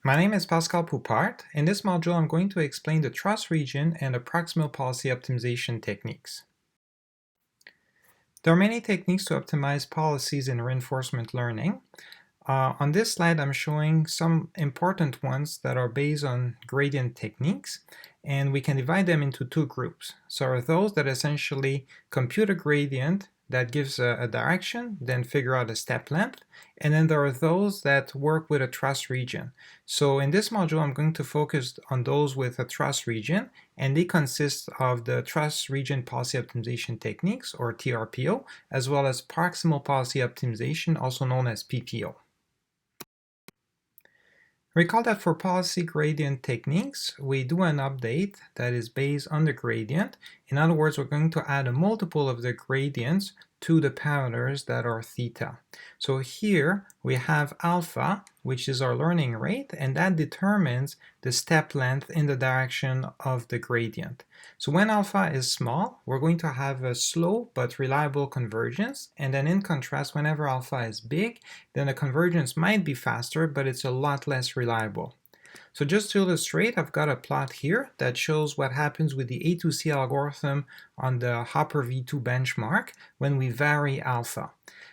My name is Pascal Poupart. In this module, I'm going to explain the trust region and the proximal policy optimization techniques. There are many techniques to optimize policies in reinforcement learning. On this slide, I'm showing some important ones that are based on gradient techniques, and we can divide them into two groups. So are those that essentially compute a gradient that gives a direction, then figure out a step length, and then there are those that work with a trust region. So in this module, I'm going to focus on those with a trust region, and they consist of the trust region policy optimization techniques, or TRPO, as well as proximal policy optimization, also known as PPO. Recall that for policy gradient techniques, we do an update that is based on the gradient. In other words, we're going to add a multiple of the gradients to the parameters that are theta. So here we have alpha, which is our learning rate, and that determines the step length in the direction of the gradient. So when alpha is small, we're going to have a slow but reliable convergence, and then in contrast, whenever alpha is big, then the convergence might be faster, but it's a lot less reliable. So just to illustrate, I've got a plot here that shows what happens with the A2C algorithm on the Hopper V2 benchmark when we vary alpha.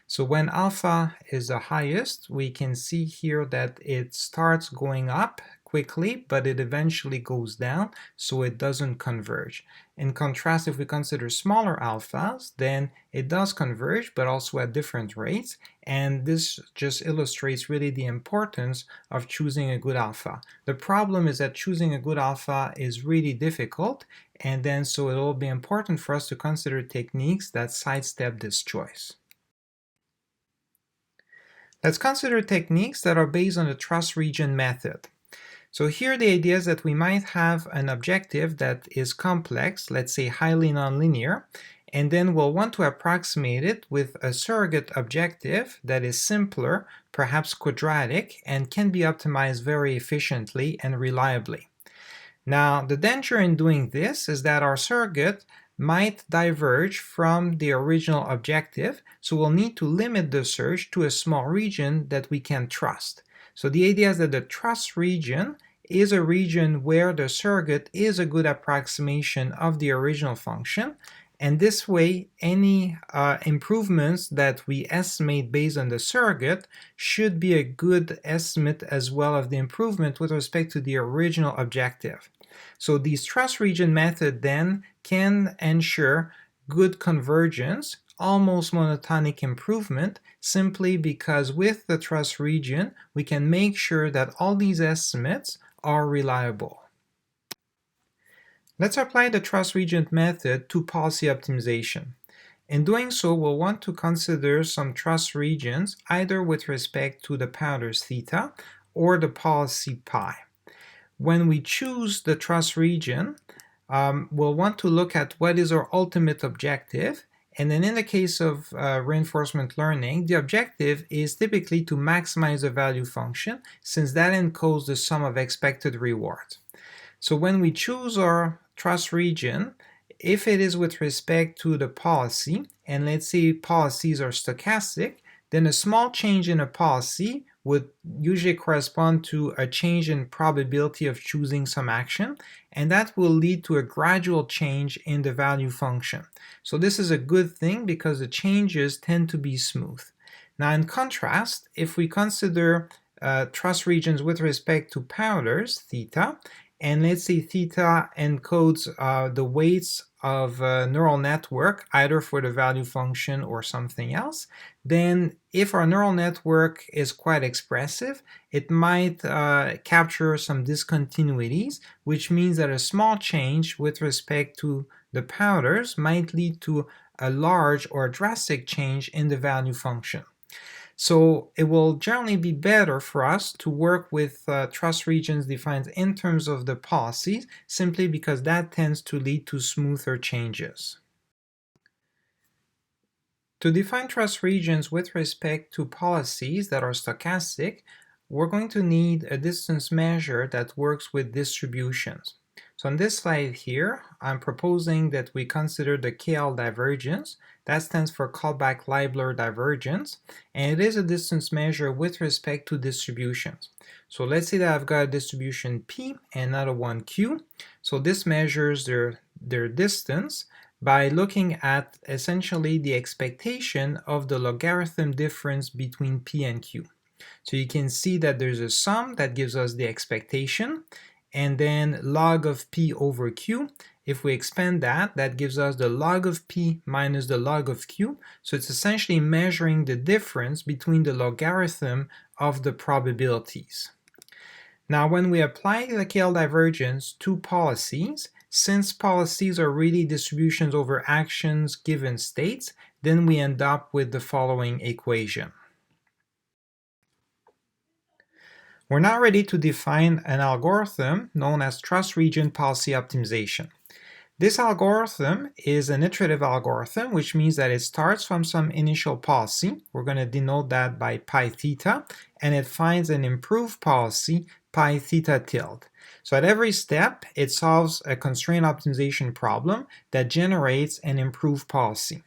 So when alpha is the highest, we can see here that it starts going up quickly, but it eventually goes down, so it doesn't converge. In contrast, if we consider smaller alphas, then it does converge, but also at different rates, and this just illustrates really the importance of choosing a good alpha. The problem is that choosing a good alpha is really difficult, and then so it will be important for us to consider techniques that sidestep this choice. Let's consider techniques that are based on the trust region method. So here the idea is that we might have an objective that is complex, let's say highly nonlinear, and then we'll want to approximate it with a surrogate objective that is simpler, perhaps quadratic, and can be optimized very efficiently and reliably. Now, the danger in doing this is that our surrogate might diverge from the original objective, so we'll need to limit the search to a small region that we can trust. So the idea is that the trust region is a region where the surrogate is a good approximation of the original function, and this way any improvements that we estimate based on the surrogate should be a good estimate as well of the improvement with respect to the original objective. So this trust region method then can ensure good convergence, almost monotonic improvement, simply because with the trust region we can make sure that all these estimates are reliable. Let's apply the trust region method to policy optimization. In doing so, we'll want to consider some trust regions either with respect to the parameters theta or the policy pi. When we choose the trust region, we'll want to look at what is our ultimate objective. And then in the case of reinforcement learning, the objective is typically to maximize the value function, since that encodes the sum of expected rewards. So when we choose our trust region, if it is with respect to the policy, and let's say policies are stochastic, then a small change in a policy would usually correspond to a change in probability of choosing some action, and that will lead to a gradual change in the value function. So this is a good thing because the changes tend to be smooth. Now in contrast, if we consider trust regions with respect to parameters, theta, and let's say theta encodes the weights of a neural network, either for the value function or something else, then if our neural network is quite expressive, it might capture some discontinuities, which means that a small change with respect to the parameters might lead to a large or drastic change in the value function. So it will generally be better for us to work with trust regions defined in terms of the policies, simply because that tends to lead to smoother changes. To define trust regions with respect to policies that are stochastic, we're going to need a distance measure that works with distributions. So on this slide here, I'm proposing that we consider the KL divergence. That stands for Kullback-Leibler Divergence, and it is a distance measure with respect to distributions. So let's say that I've got a distribution P and another one Q. So this measures their distance by looking at essentially the expectation of the logarithm difference between P and Q. So you can see that there's a sum that gives us the expectation, and then log of P over Q. If we expand that, that gives us the log of P minus the log of Q. So it's essentially measuring the difference between the logarithm of the probabilities. Now, when we apply the KL divergence to policies, since policies are really distributions over actions given states, then we end up with the following equation. We're now ready to define an algorithm known as trust region policy optimization. This algorithm is an iterative algorithm, which means that it starts from some initial policy. We're going to denote that by pi theta, and it finds an improved policy, pi theta tilde. So at every step, it solves a constraint optimization problem that generates an improved policy.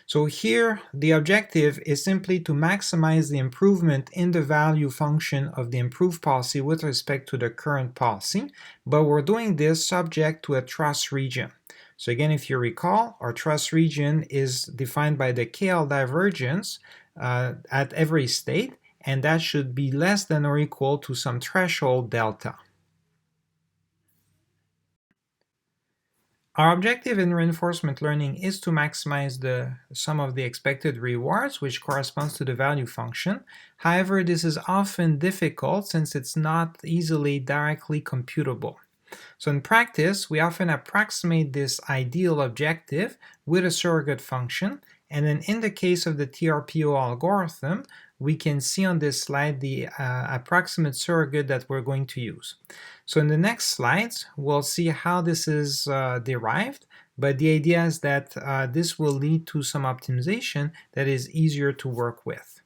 So here, the objective is simply to maximize the improvement in the value function of the improved policy with respect to the current policy, but we're doing this subject to a trust region. So again, if you recall, our trust region is defined by the KL divergence at every state, and that should be less than or equal to some threshold delta. Our objective in reinforcement learning is to maximize the sum of the expected rewards, which corresponds to the value function. However, this is often difficult since it's not easily directly computable. So in practice, we often approximate this ideal objective with a surrogate function, and then in the case of the TRPO algorithm, we can see on this slide the approximate surrogate that we're going to use. So in the next slides, we'll see how this is derived, but the idea is that this will lead to some optimization that is easier to work with.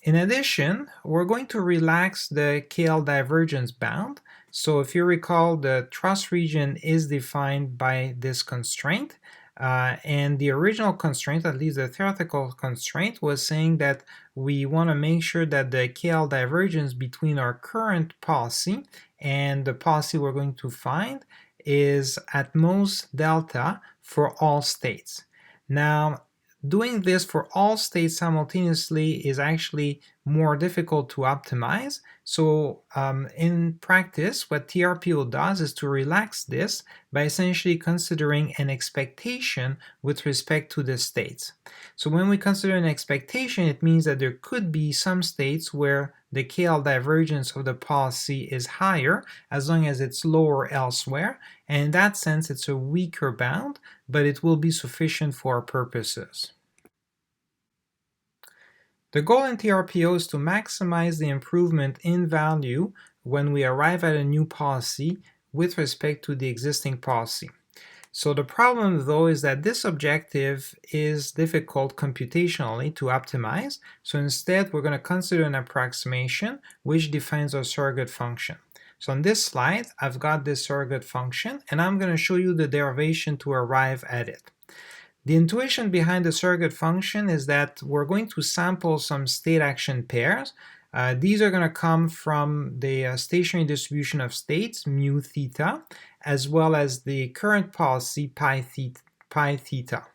In addition, we're going to relax the KL divergence bound. So if you recall, the trust region is defined by this constraint, and the original constraint, at least the theoretical constraint, was saying that we want to make sure that the KL divergence between our current policy and the policy we're going to find is at most delta for all states. Now, doing this for all states simultaneously is actually more difficult to optimize. So in practice, what TRPO does is to relax this by essentially considering an expectation with respect to the states. So when we consider an expectation, it means that there could be some states where the KL divergence of the policy is higher as long as it's lower elsewhere, and in that sense it's a weaker bound, but it will be sufficient for our purposes. The goal in TRPO is to maximize the improvement in value when we arrive at a new policy with respect to the existing policy. So the problem though is that this objective is difficult computationally to optimize, so instead we're going to consider an approximation which defines our surrogate function. So on this slide I've got this surrogate function and I'm going to show you the derivation to arrive at it. The intuition behind the surrogate function is that we're going to sample some state action pairs. These are going to come from the stationary distribution of states, mu theta, as well as the current policy, pi theta.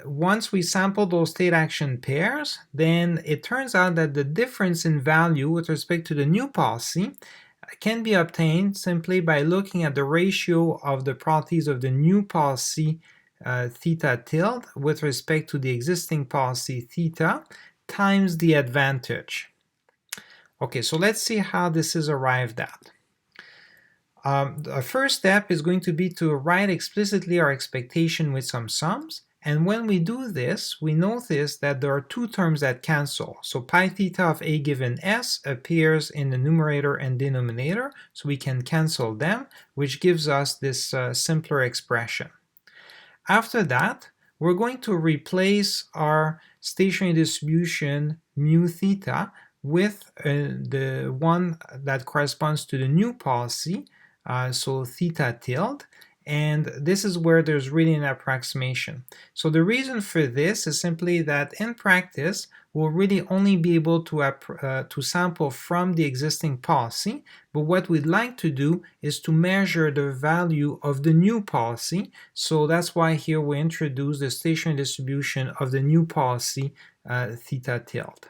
Once we sample those state action pairs, then it turns out that the difference in value with respect to the new policy can be obtained simply by looking at the ratio of the probabilities of the new policy theta tilde with respect to the existing policy theta times the advantage. Okay, so let's see how this is arrived at. The first step is going to be to write explicitly our expectation with some sums, and when we do this, we notice that there are two terms that cancel. So pi theta of a given s appears in the numerator and denominator, so we can cancel them, which gives us this simpler expression. After that, we're going to replace our stationary distribution mu theta with the one that corresponds to the new policy, so theta tilde, and this is where there's really an approximation. So the reason for this is simply that in practice we'll really only be able to sample from the existing policy, but what we'd like to do is to measure the value of the new policy. So that's why here we introduce the stationary distribution of the new policy theta tilde.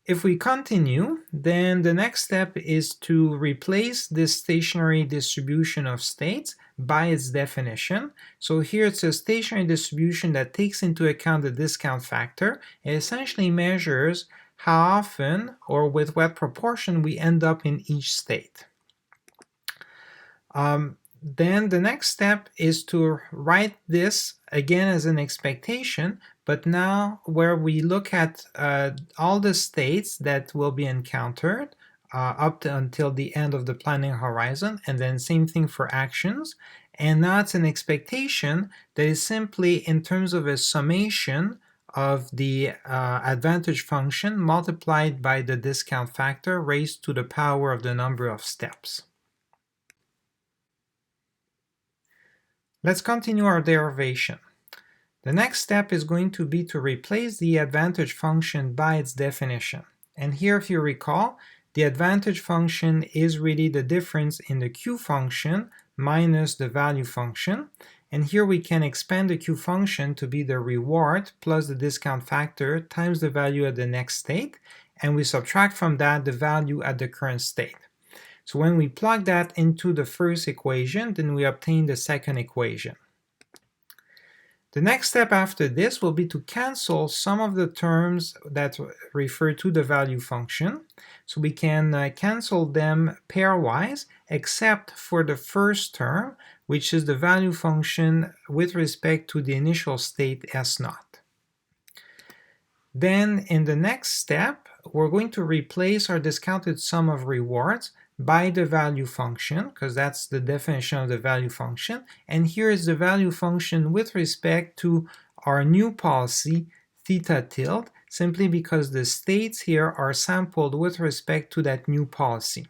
If we continue, then the next step is to replace this stationary distribution of states by its definition. So here it's a stationary distribution that takes into account the discount factor. It essentially measures how often or with what proportion we end up in each state. Then the next step is to write this again as an expectation, but now where we look at all the states that will be encountered until the end of the planning horizon, and then same thing for actions. And now it's an expectation that is simply in terms of a summation of the advantage function multiplied by the discount factor raised to the power of the number of steps. Let's continue our derivation. The next step is going to be to replace the advantage function by its definition. And here, if you recall, the advantage function is really the difference in the Q function minus the value function. And here we can expand the Q function to be the reward plus the discount factor times the value at the next state, and we subtract from that the value at the current state. So when we plug that into the first equation, then we obtain the second equation. The next step after this will be to cancel some of the terms that refer to the value function. So we can cancel them pairwise, except for the first term, which is the value function with respect to the initial state S0. Then in the next step, we're going to replace our discounted sum of rewards by the value function, because that's the definition of the value function, and here is the value function with respect to our new policy theta tilde, simply because the states here are sampled with respect to that new policy.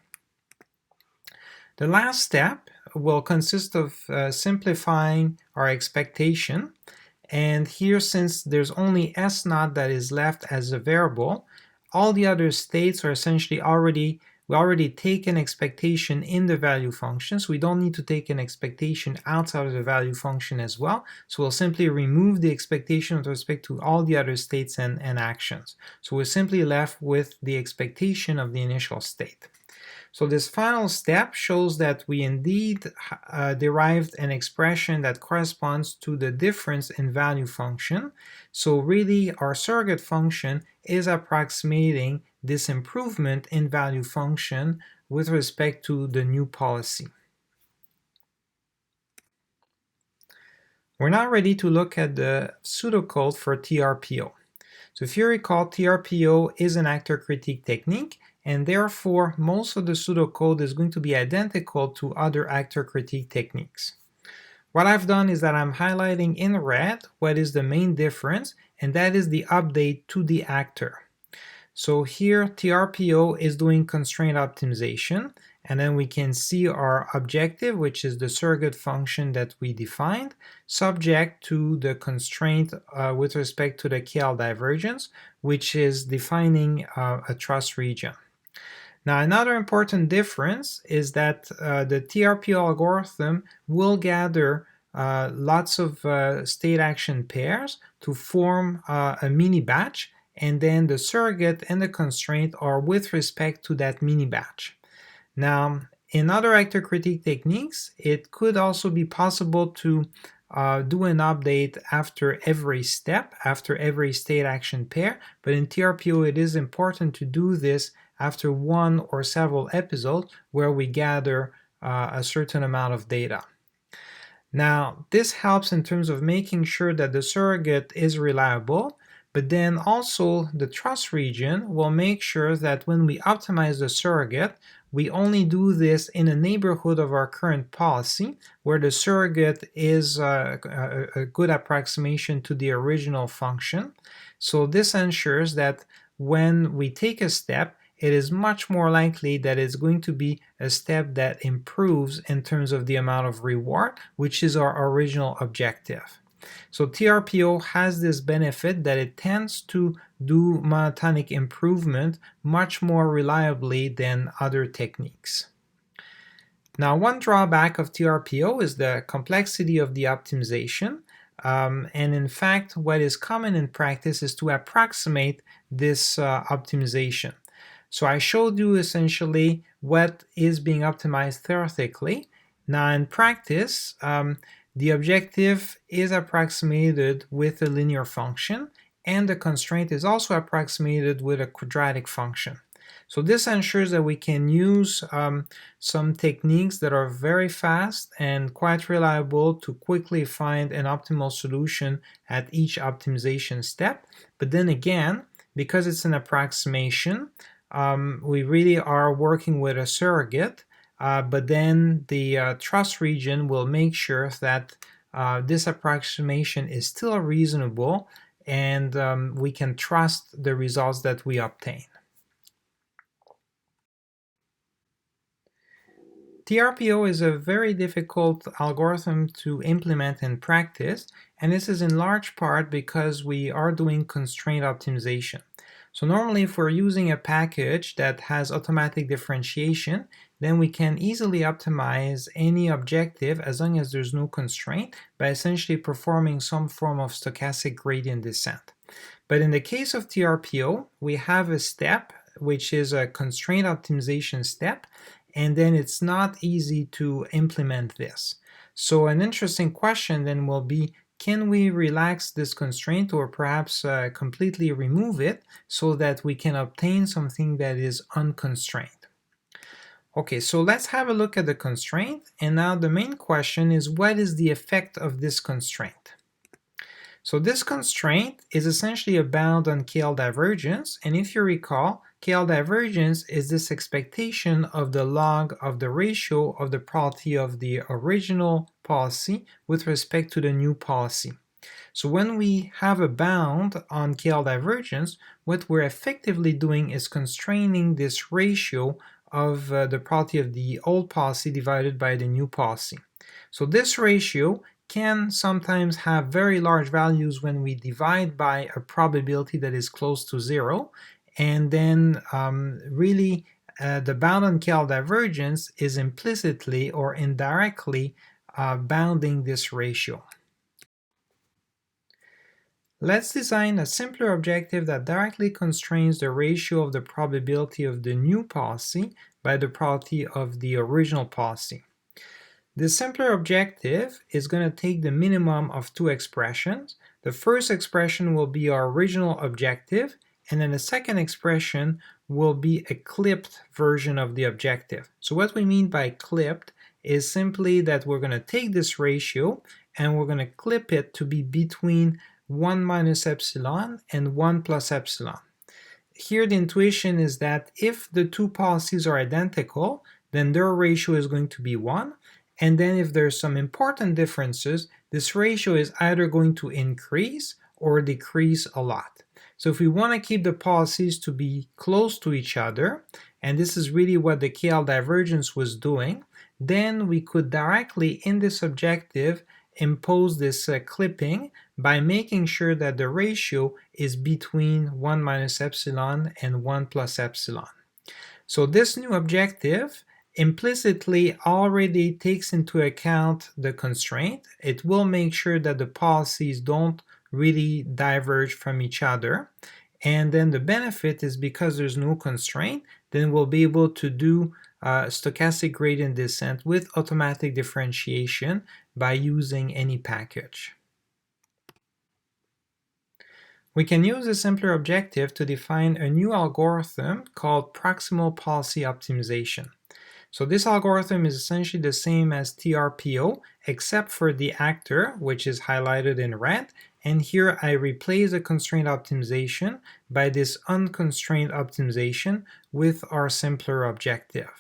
The last step will consist of simplifying our expectation, and here, since there's only S0 that is left as a variable, all the other states are essentially we already take an expectation in the value function, so we don't need to take an expectation outside of the value function as well. So we'll simply remove the expectation with respect to all the other states and actions. So we're simply left with the expectation of the initial state. So this final step shows that we indeed derived an expression that corresponds to the difference in value function. So really our surrogate function is approximating this improvement in value function with respect to the new policy. We're now ready to look at the pseudocode for TRPO. So if you recall, TRPO is an actor critique technique, and therefore most of the pseudocode is going to be identical to other actor critique techniques. What I've done is that I'm highlighting in red what is the main difference, and that is the update to the actor. So here TRPO is doing constraint optimization, and then we can see our objective, which is the surrogate function that we defined, subject to the constraint with respect to the KL divergence, which is defining a truss region. Now another important difference is that the TRPO algorithm will gather lots of state action pairs to form a mini batch, and then the surrogate and the constraint are with respect to that mini batch. Now in other actor critique techniques, it could also be possible to do an update after every step, after every state action pair, but in TRPO it is important to do this after one or several episodes where we gather a certain amount of data. Now this helps in terms of making sure that the surrogate is reliable, but then also the truss region will make sure that when we optimize the surrogate, we only do this in a neighborhood of our current policy, where the surrogate is a good approximation to the original function. So this ensures that when we take a step, it is much more likely that it's going to be a step that improves in terms of the amount of reward, which is our original objective. So TRPO has this benefit that it tends to do monotonic improvement much more reliably than other techniques. Now, one drawback of TRPO is the complexity of the optimization. And in fact, what is common in practice is to approximate this optimization. So I showed you essentially what is being optimized theoretically. Now in practice, the objective is approximated with a linear function, and the constraint is also approximated with a quadratic function. So this ensures that we can use some techniques that are very fast and quite reliable to quickly find an optimal solution at each optimization step. But then again, because it's an approximation, we really are working with a surrogate, but then the trust region will make sure that this approximation is still reasonable, and we can trust the results that we obtain. TRPO is a very difficult algorithm to implement in practice, and this is in large part because we are doing constraint optimization. So normally if we're using a package that has automatic differentiation, then we can easily optimize any objective as long as there's no constraint by essentially performing some form of stochastic gradient descent. But in the case of TRPO, we have a step which is a constraint optimization step, and then it's not easy to implement this. So an interesting question then will be, can we relax this constraint or perhaps completely remove it so that we can obtain something that is unconstrained? Okay, so let's have a look at the constraint, and now the main question is, what is the effect of this constraint? So this constraint is essentially a bound on KL divergence, and if you recall, KL divergence is this expectation of the log of the ratio of the probability of the original policy with respect to the new policy. So when we have a bound on KL divergence, what we're effectively doing is constraining this ratio of the probability of the old policy divided by the new policy. So this ratio can sometimes have very large values when we divide by a probability that is close to zero, and then really the bound on KL divergence is implicitly or indirectly bounding this ratio. Let's design a simpler objective that directly constrains the ratio of the probability of the new policy by the probability of the original policy. This simpler objective is going to take the minimum of two expressions. The first expression will be our original objective, and then the second expression will be a clipped version of the objective. So what we mean by clipped is simply that we're going to take this ratio and we're going to clip it to be between 1 minus epsilon and 1 plus epsilon. Here the intuition is that if the two policies are identical, then their ratio is going to be 1. And then if there's some important differences, this ratio is either going to increase or decrease a lot. So if we want to keep the policies to be close to each other, and this is really what the KL divergence was doing, then we could directly in this objective impose this clipping by making sure that the ratio is between 1 minus epsilon and 1 plus epsilon. So this new objective implicitly already takes into account the constraint. It will make sure that the policies don't really diverge from each other, and then the benefit is because there's no constraint, then we'll be able to do stochastic gradient descent with automatic differentiation by using any package. We can use a simpler objective to define a new algorithm called proximal policy optimization. So this algorithm is essentially the same as TRPO, except for the actor, which is highlighted in red, and here I replace the constraint optimization by this unconstrained optimization with our simpler objective.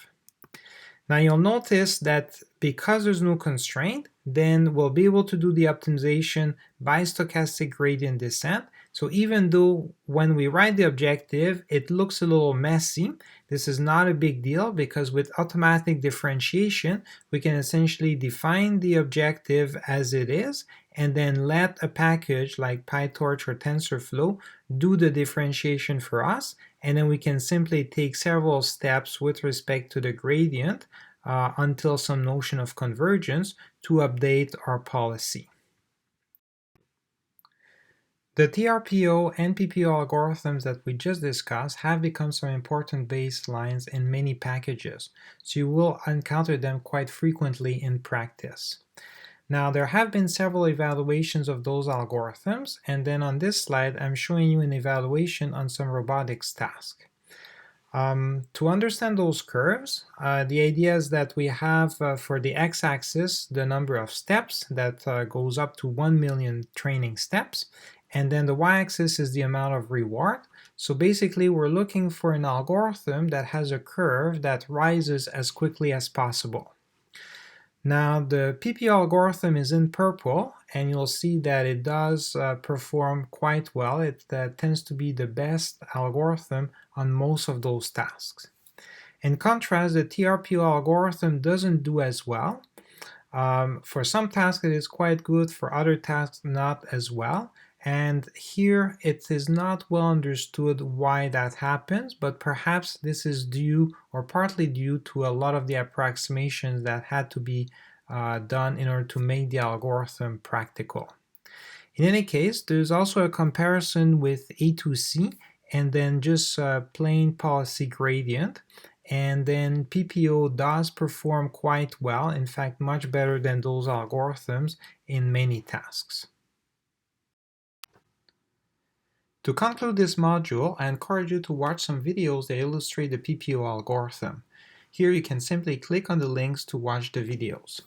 Now you'll notice that because there's no constraint, then we'll be able to do the optimization by stochastic gradient descent. So even though when we write the objective, it looks a little messy, this is not a big deal because with automatic differentiation, we can essentially define the objective as it is and then let a package like PyTorch or TensorFlow do the differentiation for us, and then we can simply take several steps with respect to the gradient until some notion of convergence to update our policy. The TRPO and PPO algorithms that we just discussed have become some important baselines in many packages, so you will encounter them quite frequently in practice. Now, there have been several evaluations of those algorithms, and then on this slide I'm showing you an evaluation on some robotics task. To understand those curves, the idea is that we have for the x-axis the number of steps that goes up to 1 million training steps, and then the y-axis is the amount of reward. So basically we're looking for an algorithm that has a curve that rises as quickly as possible. Now the PPO algorithm is in purple, and you'll see that it does perform quite well. It tends to be the best algorithm on most of those tasks. In contrast, the TRPO algorithm doesn't do as well. For some tasks it is quite good, for other tasks not as well. And here it is not well understood why that happens, but perhaps this is due or partly due to a lot of the approximations that had to be done in order to make the algorithm practical. In any case, there's also a comparison with A2C and then just plain policy gradient. And then PPO does perform quite well, in fact much better than those algorithms in many tasks. To conclude this module, I encourage you to watch some videos that illustrate the PPO algorithm. Here you can simply click on the links to watch the videos.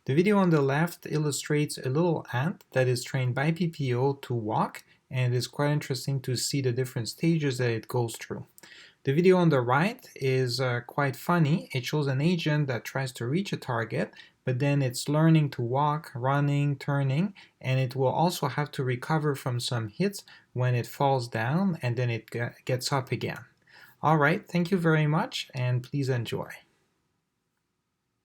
The video on the left illustrates a little ant that is trained by PPO to walk, and it's quite interesting to see the different stages that it goes through. The video on the right is quite funny. It shows an agent that tries to reach a target, but then it's learning to walk, running, turning, and it will also have to recover from some hits when it falls down, and then it gets up again. Alright, thank you very much, and please enjoy.